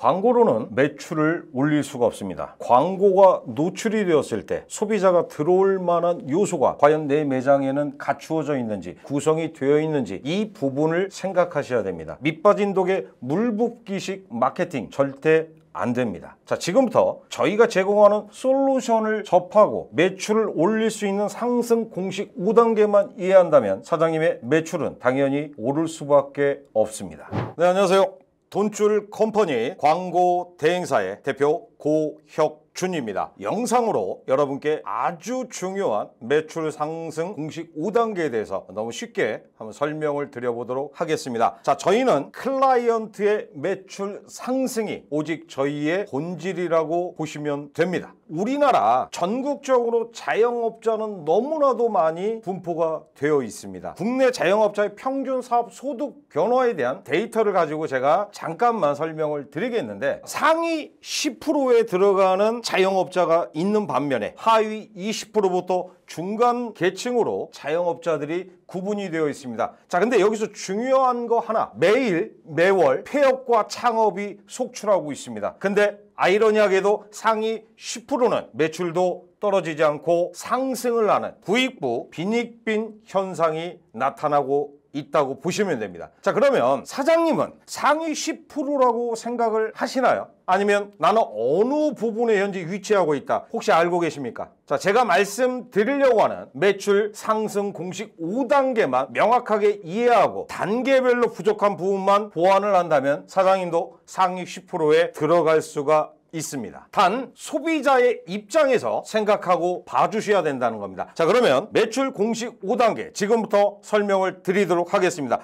광고로는 매출을 올릴 수가 없습니다. 광고가 노출이 되었을 때 소비자가 들어올 만한 요소가 과연 내 매장에는 갖추어져 있는지, 구성이 되어 있는지 이 부분을 생각하셔야 됩니다. 밑빠진 독에 물 붓기식 마케팅 절대 안 됩니다. 자, 지금부터 저희가 제공하는 솔루션을 접하고 매출을 올릴 수 있는 상승 공식 5단계만 이해한다면 사장님의 매출은 당연히 오를 수밖에 없습니다. 네, 안녕하세요. 돈줄 컴퍼니 광고 대행사의 대표 고혁준입니다. 영상으로 여러분께 아주 중요한 매출 상승 공식 5단계에 대해서 너무 쉽게 한번 설명을 드려보도록 하겠습니다. 자, 저희는 클라이언트의 매출 상승이 오직 저희의 본질이라고 보시면 됩니다. 우리나라 전국적으로 자영업자는 너무나도 많이 분포가 되어 있습니다. 국내 자영업자의 평균 사업 소득 변화에 대한 데이터를 가지고 제가 잠깐만 설명을 드리겠는데, 상위 10%에 들어가는 자영업자가 있는 반면에 하위 20%부터 중간 계층으로 자영업자들이 구분이 되어 있습니다. 자, 근데 여기서 중요한 거 하나, 매일 매월 폐업과 창업이 속출하고 있습니다. 근데 아이러니하게도 상위 10%는 매출도 떨어지지 않고 상승을 하는 부익부 빈익빈 현상이 나타나고 있다고 보시면 됩니다. 자, 그러면 사장님은 상위 10%라고 생각을 하시나요? 아니면 나는 어느 부분에 현재 위치하고 있다 혹시 알고 계십니까? 자, 제가 말씀드리려고 하는 매출 상승 공식 5단계만 명확하게 이해하고 단계별로 부족한 부분만 보완을 한다면 사장님도 상위 10%에 들어갈 수가 있습니다. 단 소비자의 입장에서 생각하고 봐주셔야 된다는 겁니다. 자, 그러면 매출 공식 5단계 지금부터 설명을 드리도록 하겠습니다.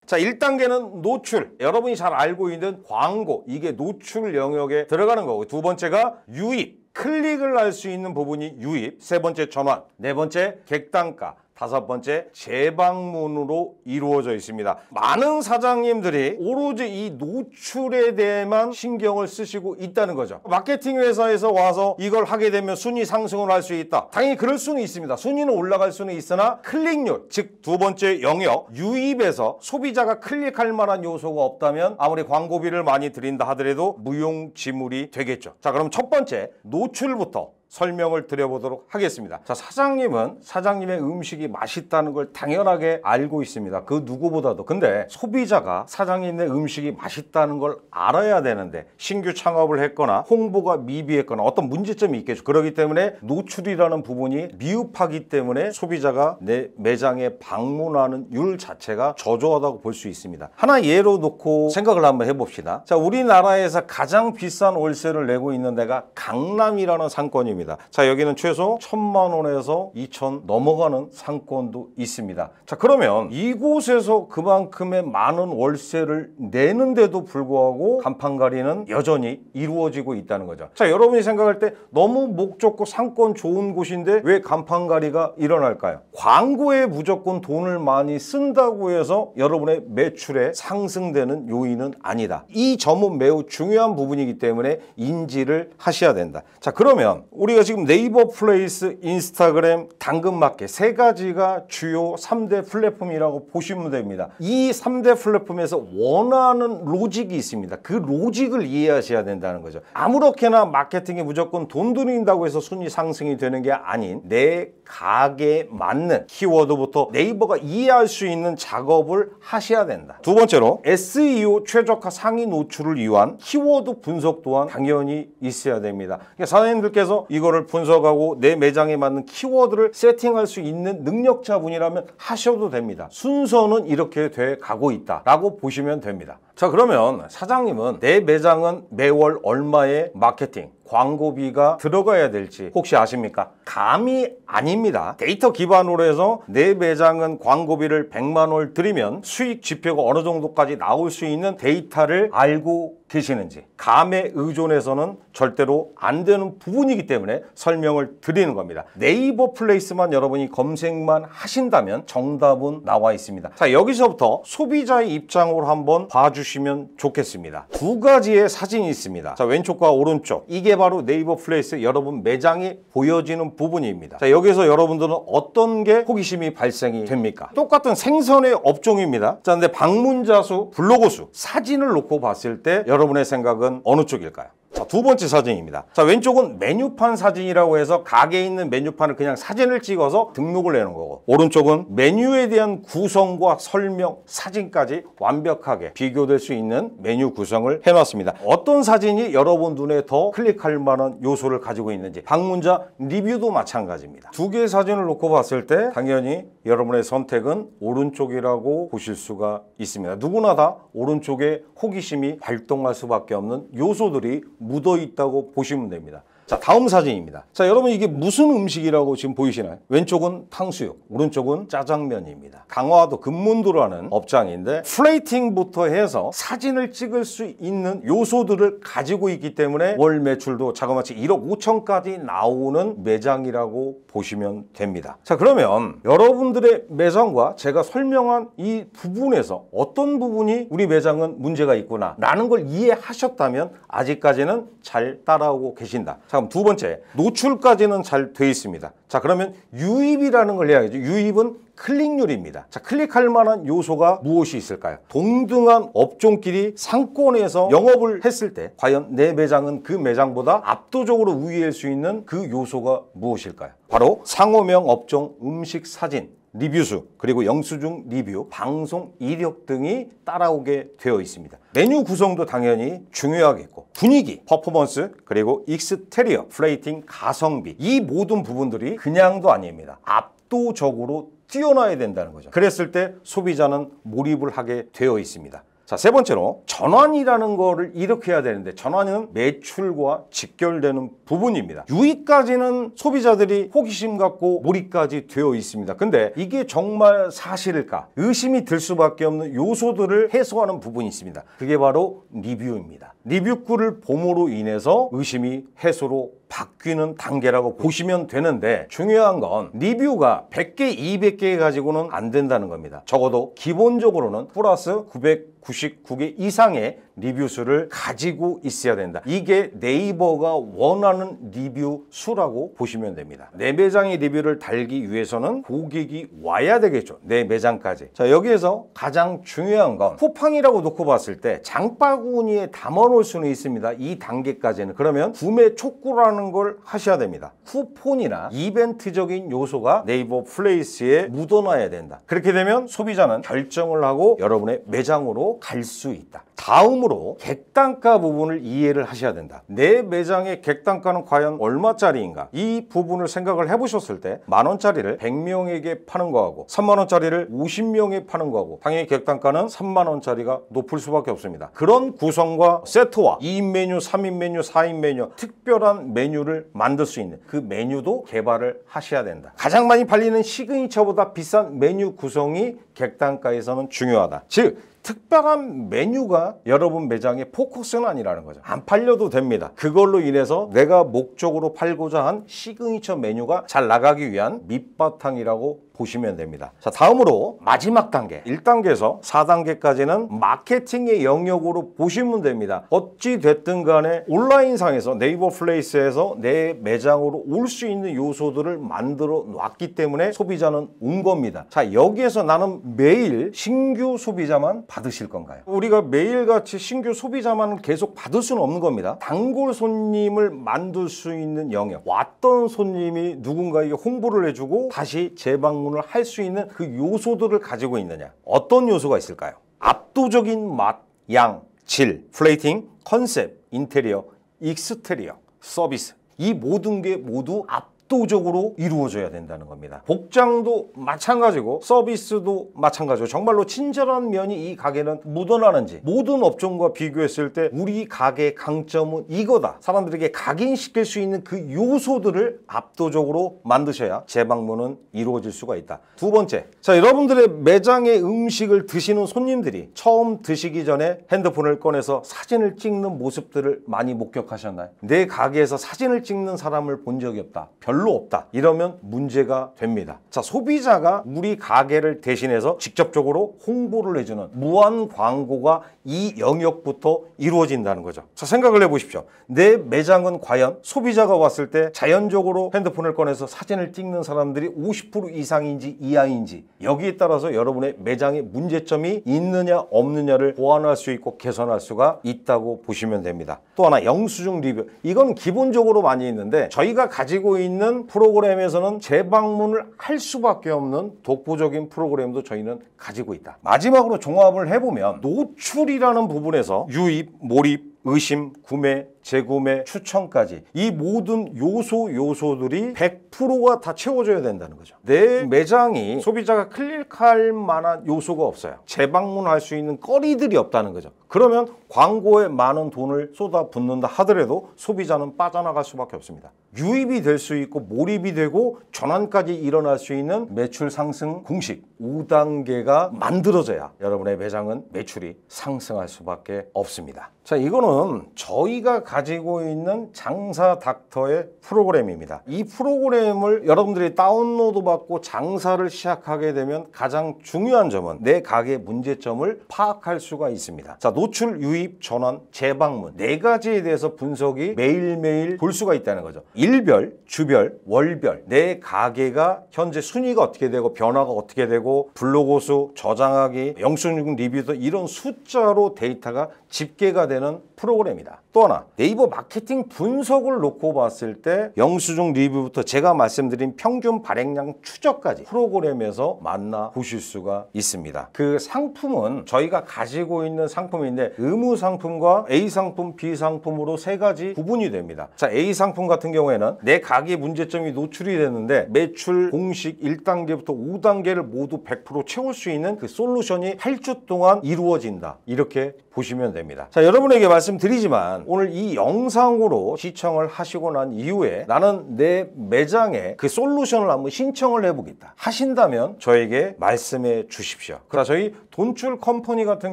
자, 1단계는 노출. 여러분이 잘 알고 있는 광고, 이게 노출 영역에 들어가는 거고, 두 번째가 유입, 클릭을 할 수 있는 부분이 유입, 세 번째 전환, 네 번째 객단가, 다섯 번째 재방문으로 이루어져 있습니다. 많은 사장님들이 오로지 이 노출에 대해만 신경을 쓰시고 있다는 거죠. 마케팅 회사에서 와서 이걸 하게 되면 순위 상승을 할 수 있다. 당연히 그럴 수는 있습니다. 순위는 올라갈 수는 있으나 클릭률, 즉 두 번째 영역 유입에서 소비자가 클릭할 만한 요소가 없다면 아무리 광고비를 많이 들인다 하더라도 무용지물이 되겠죠. 자, 그럼 첫 번째 노출부터 설명을 드려보도록 하겠습니다. 자, 사장님은 사장님의 음식이 맛있다는 걸 당연하게 알고 있습니다. 그 누구보다도. 근데 소비자가 사장님의 음식이 맛있다는 걸 알아야 되는데 신규 창업을 했거나 홍보가 미비했거나 어떤 문제점이 있겠죠. 그렇기 때문에 노출이라는 부분이 미흡하기 때문에 소비자가 내 매장에 방문하는 율 자체가 저조하다고 볼 수 있습니다. 하나 예로 놓고 생각을 한번 해봅시다. 자, 우리나라에서 가장 비싼 월세를 내고 있는 데가 강남이라는 상권입니다. 자, 여기는 최소 1,000만 원에서 2,000 넘어가는 상권도 있습니다. 자, 그러면 이곳에서 그만큼의 많은 월세를 내는데도 불구하고 간판가리는 여전히 이루어지고 있다는 거죠. 자, 여러분이 생각할 때 너무 목 좋고 상권 좋은 곳인데 왜 간판가리가 일어날까요? 광고에 무조건 돈을 많이 쓴다고 해서 여러분의 매출에 상승되는 요인은 아니다. 이 점은 매우 중요한 부분이기 때문에 인지를 하셔야 된다. 자, 그러면 우리가 지금 네이버 플레이스, 인스타그램, 당근마켓 세 가지가 주요 3대 플랫폼이라고 보시면 됩니다. 이 3대 플랫폼에서 원하는 로직이 있습니다. 그 로직을 이해하셔야 된다는 거죠. 아무렇게나 마케팅에 무조건 돈 들인다고 해서 순위 상승이 되는 게 아닌 내 가게에 맞는 키워드부터 네이버가 이해할 수 있는 작업을 하셔야 된다. 두 번째로 SEO 최적화 상위 노출을 위한 키워드 분석 또한 당연히 있어야 됩니다. 그러니까 사장님들께서 이거를 분석하고 내 매장에 맞는 키워드를 세팅할 수 있는 능력자분이라면 하셔도 됩니다. 순서는 이렇게 돼 가고 있다라고 보시면 됩니다. 자, 그러면 사장님은 내 매장은 매월 얼마의 마케팅, 광고비가 들어가야 될지 혹시 아십니까? 감이 아닙니다. 데이터 기반으로 해서 내 매장은 광고비를 100만 원 들이면 수익 지표가 어느 정도까지 나올 수 있는 데이터를 알고 계시는지, 감에 의존해서는 절대로 안 되는 부분이기 때문에 설명을 드리는 겁니다. 네이버 플레이스만 여러분이 검색만 하신다면 정답은 나와 있습니다. 자, 여기서부터 소비자의 입장으로 한번 봐주시면 좋겠습니다. 두 가지의 사진이 있습니다. 자, 왼쪽과 오른쪽, 이게 이게 바로 네이버 플레이스 여러분 매장이 보여지는 부분입니다. 자, 여기서 여러분들은 어떤 게 호기심이 발생이 됩니까? 똑같은 생선의 업종입니다. 자, 근데 방문자 수, 블로거 수, 사진을 놓고 봤을 때 여러분의 생각은 어느 쪽일까요? 자, 두 번째 사진입니다. 자, 왼쪽은 메뉴판 사진이라고 해서 가게에 있는 메뉴판을 그냥 사진을 찍어서 등록을 내는 거고, 오른쪽은 메뉴에 대한 구성과 설명, 사진까지 완벽하게 비교될 수 있는 메뉴 구성을 해놨습니다. 어떤 사진이 여러분 눈에 더 클릭할 만한 요소를 가지고 있는지, 방문자 리뷰도 마찬가지입니다. 두 개의 사진을 놓고 봤을 때 당연히 여러분의 선택은 오른쪽이라고 보실 수가 있습니다. 누구나 다 오른쪽에 호기심이 발동할 수밖에 없는 요소들이 묻어 있다고 보시면 됩니다. 자, 다음 사진입니다. 자, 여러분 이게 무슨 음식이라고 지금 보이시나요? 왼쪽은 탕수육, 오른쪽은 짜장면입니다. 강화도 금문도라는 업장인데 플레이팅부터 해서 사진을 찍을 수 있는 요소들을 가지고 있기 때문에 월 매출도 자그마치 1억 5천까지 나오는 매장이라고 보시면 됩니다. 자, 그러면 여러분들의 매장과 제가 설명한 이 부분에서 어떤 부분이 우리 매장은 문제가 있구나 라는 걸 이해하셨다면 아직까지는 잘 따라오고 계신다. 자, 그럼 두 번째, 노출까지는 잘 돼 있습니다. 자, 그러면 유입이라는 걸 해야겠죠. 유입은 클릭률입니다. 자, 클릭할 만한 요소가 무엇이 있을까요? 동등한 업종끼리 상권에서 영업을 했을 때 과연 내 매장은 그 매장보다 압도적으로 우위일 수 있는 그 요소가 무엇일까요? 바로 상호명 업종 음식 사진, 리뷰수, 그리고 영수증 리뷰, 방송 이력 등이 따라오게 되어 있습니다. 메뉴 구성도 당연히 중요하겠고, 분위기, 퍼포먼스, 그리고 익스테리어, 플레이팅, 가성비, 이 모든 부분들이 그냥도 아닙니다. 압도적으로 뛰어나야 된다는 거죠. 그랬을 때 소비자는 몰입을 하게 되어 있습니다. 자, 세 번째로 전환이라는 거를 이렇게 해야 되는데, 전환은 매출과 직결되는 부분입니다. 유입까지는 소비자들이 호기심 갖고 몰입까지 되어 있습니다. 근데 이게 정말 사실일까? 의심이 들 수밖에 없는 요소들을 해소하는 부분이 있습니다. 그게 바로 리뷰입니다. 리뷰글을 봄으로 인해서 의심이 해소로 바뀌는 단계라고 보시면 되는데, 중요한 건 리뷰가 100개, 200개 가지고는 안 된다는 겁니다. 적어도 기본적으로는 플러스 999개 이상의 리뷰 수를 가지고 있어야 된다. 이게 네이버가 원하는 리뷰 수라고 보시면 됩니다. 내 매장의 리뷰를 달기 위해서는 고객이 와야 되겠죠. 내 매장까지. 자, 여기에서 가장 중요한 건 쿠팡이라고 놓고 봤을 때 장바구니에 담아놓을 수는 있습니다. 이 단계까지는. 그러면 구매 촉구라는 걸 하셔야 됩니다. 쿠폰이나 이벤트적인 요소가 네이버 플레이스에 묻어놔야 된다. 그렇게 되면 소비자는 결정을 하고 여러분의 매장으로 갈 수 있다. 다음으로 객단가 부분을 이해를 하셔야 된다. 내 매장의 객단가는 과연 얼마짜리인가? 이 부분을 생각을 해보셨을 때 10,000원짜리를 100명에게 파는 거하고 30,000원짜리를 50명에 파는 거하고 당연히 객단가는 30,000원짜리가 높을 수밖에 없습니다. 그런 구성과 세트와 2인 메뉴, 3인 메뉴, 4인 메뉴, 특별한 메뉴를 만들 수 있는 그 메뉴도 개발을 하셔야 된다. 가장 많이 팔리는 시그니처보다 비싼 메뉴 구성이 객단가에서는 중요하다. 즉 특별한 메뉴가 여러분 매장의 포커스는 아니라는 거죠. 안 팔려도 됩니다. 그걸로 인해서 내가 목적으로 팔고자 한 시그니처 메뉴가 잘 나가기 위한 밑바탕이라고 보시면 됩니다. 자, 다음으로 마지막 단계 1단계에서 4단계까지는 마케팅의 영역으로 보시면 됩니다. 어찌 됐든 간에 온라인상에서 네이버 플레이스에서 내 매장으로 올 수 있는 요소들을 만들어 놨기 때문에 소비자는 온 겁니다. 자, 여기에서 나는 매일 신규 소비자만 받으실 건가요? 우리가 매일같이 신규 소비자만 계속 받을 수는 없는 겁니다. 단골 손님을 만들 수 있는 영역, 왔던 손님이 누군가에게 홍보를 해주고 다시 재방문을 할 수 있는 그 요소들을 가지고 있느냐. 어떤 요소가 있을까요? 압도적인 맛, 양, 질, 플레이팅, 컨셉, 인테리어, 익스테리어, 서비스, 이 모든 게 모두 압도적으로 이루어져야 된다는 겁니다. 복장도 마찬가지고 서비스도 마찬가지고 정말로 친절한 면이 이 가게는 묻어나는지, 모든 업종과 비교했을 때 우리 가게의 강점은 이거다, 사람들에게 각인시킬 수 있는 그 요소들을 압도적으로 만드셔야 재방문은 이루어질 수가 있다. 두 번째, 자, 여러분들의 매장의 음식을 드시는 손님들이 처음 드시기 전에 핸드폰을 꺼내서 사진을 찍는 모습들을 많이 목격하셨나요? 내 가게에서 사진을 찍는 사람을 본 적이 없다. 별로 별로 없다. 이러면 문제가 됩니다. 자, 소비자가 우리 가게를 대신해서 직접적으로 홍보를 해주는 무한 광고가 이 영역부터 이루어진다는 거죠. 자, 생각을 해보십시오. 내 매장은 과연 소비자가 왔을 때 자연적으로 핸드폰을 꺼내서 사진을 찍는 사람들이 50% 이상인지 이하인지, 여기에 따라서 여러분의 매장에 문제점이 있느냐 없느냐를 보완할 수 있고 개선할 수가 있다고 보시면 됩니다. 또 하나, 영수증 리뷰. 이건 기본적으로 많이 있는데 저희가 가지고 있는 프로그램에서는 재방문을 할 수밖에 없는 독보적인 프로그램도 저희는 가지고 있다. 마지막으로 종합을 해보면 노출이라는 부분에서 유입, 몰입, 의심, 구매, 재구매, 추천까지 이 모든 요소들이 100%가 다 채워져야 된다는 거죠. 내 매장이 소비자가 클릭할 만한 요소가 없어요. 재방문할 수 있는 거리들이 없다는 거죠. 그러면 광고에 많은 돈을 쏟아붓는다 하더라도 소비자는 빠져나갈 수밖에 없습니다. 유입이 될 수 있고 몰입이 되고 전환까지 일어날 수 있는 매출 상승 공식 5단계가 만들어져야 여러분의 매장은 매출이 상승할 수밖에 없습니다. 자, 이거는 저희가 가지고 있는 장사 닥터의 프로그램입니다. 이 프로그램을 여러분들이 다운로드 받고 장사를 시작하게 되면 가장 중요한 점은 내 가게 문제점을 파악할 수가 있습니다. 자, 노출, 유입, 전환, 재방문 4가지에 대해서 분석이 매일매일 볼 수가 있다는 거죠. 일별, 주별, 월별 내 가게가 현재 순위가 어떻게 되고 변화가 어떻게 되고 블로그 수, 저장하기, 영수증 리뷰도 이런 숫자로 데이터가 집계가 되는 프로그램이다. 또 하나, 네이버 마케팅 분석을 놓고 봤을 때 영수증 리뷰부터 제가 말씀드린 평균 발행량 추적까지 프로그램에서 만나보실 수가 있습니다. 그 상품은 저희가 가지고 있는 상품인데 의무 상품과 A 상품, B 상품으로 3가지 구분이 됩니다. 자, A 상품 같은 경우에는 내 가게 문제점이 노출이 되는데 매출 공식 1단계부터 5단계를 모두 100% 채울 수 있는 그 솔루션이 8주 동안 이루어진다. 이렇게 보시면 됩니다. 자, 여러분에게 말씀드리지만 오늘 이 영상으로 시청을 하시고 난 이후에 나는 내 매장에 그 솔루션을 한번 신청을 해보겠다 하신다면 저에게 말씀해 주십시오. 그래서 저희 돈출 컴퍼니 같은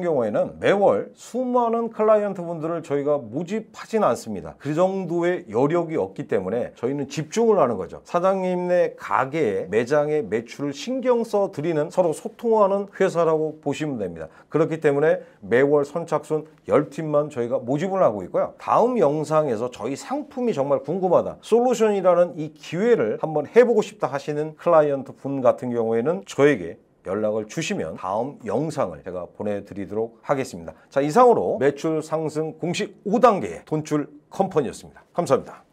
경우에는 매월 수많은 클라이언트 분들을 저희가 모집하진 않습니다. 그 정도의 여력이 없기 때문에 저희는 집중을 하는 거죠. 사장님네 가게에 매장의 매출을 신경 써 드리는, 서로 소통하는 회사라고 보시면 됩니다. 그렇기 때문에 매월 선착순 10팀만 저희가 모집을 하고 있고요. 다음 영상에서 저희 상품이 정말 궁금하다, 솔루션이라는 이 기회를 한번 해보고 싶다 하시는 클라이언트 분 같은 경우에는 저에게 연락을 주시면 다음 영상을 제가 보내드리도록 하겠습니다. 자, 이상으로 매출 상승 공식 5단계의 돈출 컴퍼니였습니다. 감사합니다.